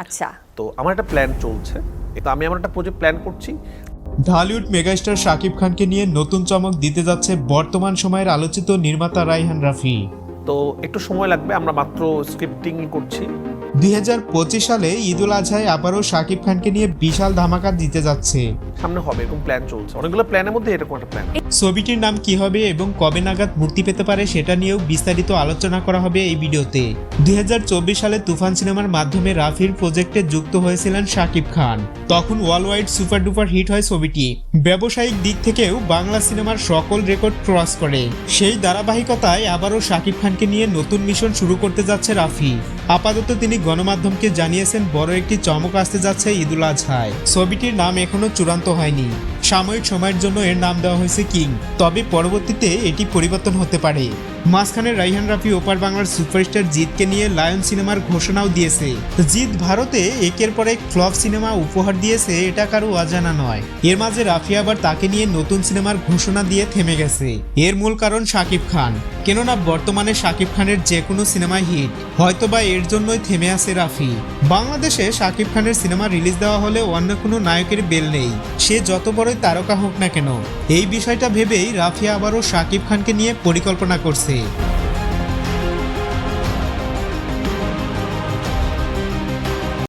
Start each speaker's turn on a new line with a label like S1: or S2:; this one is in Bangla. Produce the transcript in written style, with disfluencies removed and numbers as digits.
S1: আচ্ছা,
S2: তো আমার একটা প্ল্যান চলছে, তো আমি আমার একটা প্রজেক্ট প্ল্যান করছি।
S3: ঢালিউড মেগাস্টার শাকিব খানকে নিয়ে নতুন চমক দিতে যাচ্ছে বর্তমান সময়ের আলোচিত নির্মাতা রায়হান রাফি।
S2: তো একটু সময় লাগবে, আমরা মাত্র স্ক্রিপ্টিং করছি।
S3: 2025 সালে ঈদুল আজহায় আবারও শাকিব খানকে নিয়ে বিশাল ধামাকা দিতে যাচ্ছে।
S2: সামনে হবে এরকম প্ল্যান চলছে, অনেকগুলো প্ল্যানের মধ্যে এরকম একটা প্ল্যান।
S3: ছবিটির নাম কি হবে এবং কবে নাগাদ মুক্তি পেতে পারে সেটা নিয়েও বিস্তারিত আলোচনা করা হবে এই ভিডিওতে। 2024 সালে তুফান সিনেমার মাধ্যমে রাফির প্রজেক্টে যুক্ত হয়েছিলেন শাকিব খান। তখন world wide super duper hit হয় ছবিটি। ব্যবসায়িক দিক থেকেও বাংলা সিনেমার সকল রেকর্ড ক্রস করে। সেই ধারাবাহিকতায় আবারও শাকিব খানকে নিয়ে নতুন মিশন শুরু করতে যাচ্ছে রাফি। আপাতত তিনি গণমাধ্যমকে জানিয়েছেন বড় একটি চমক আসতে যাচ্ছে ঈদুল আজহায়। ছবিটির নাম এখনো চূড়ান্ত হয়নি, সাময়িক সময়ের জন্য এর নাম দেওয়া হয়েছে কিং, তবে পরবর্তীতে এটি পরিবর্তন হতে পারে। মাঝখানে রায়হান রাফি ওপার বাংলার সুপারস্টার জিতকে নিয়ে লায়ন সিনেমার ঘোষণাও দিয়েছে। জিত ভারতে একের পর এক ফ্লপ সিনেমা উপহার দিয়েছে, এটা কারো অজানা নয়। এর মাঝে রাফি আবার তাকে নিয়ে নতুন সিনেমার ঘোষণা দিয়ে থেমে গেছে। এর মূল কারণ শাকিব খান, কেননা বর্তমানে শাকিব খানের যে কোনো সিনেমায় হিট, হয়তোবা এর জন্যই থেমে আছে রাফি। বাংলাদেশে শাকিব খানের সিনেমা রিলিজ দেওয়া হলে অন্য কোনো নায়কের বেল নেই, সে যত বড়ই তারকা হোক না কেন। এই বিষয়টা ভেবেই রাফি আবারও শাকিব খানকে নিয়ে পরিকল্পনা করছে।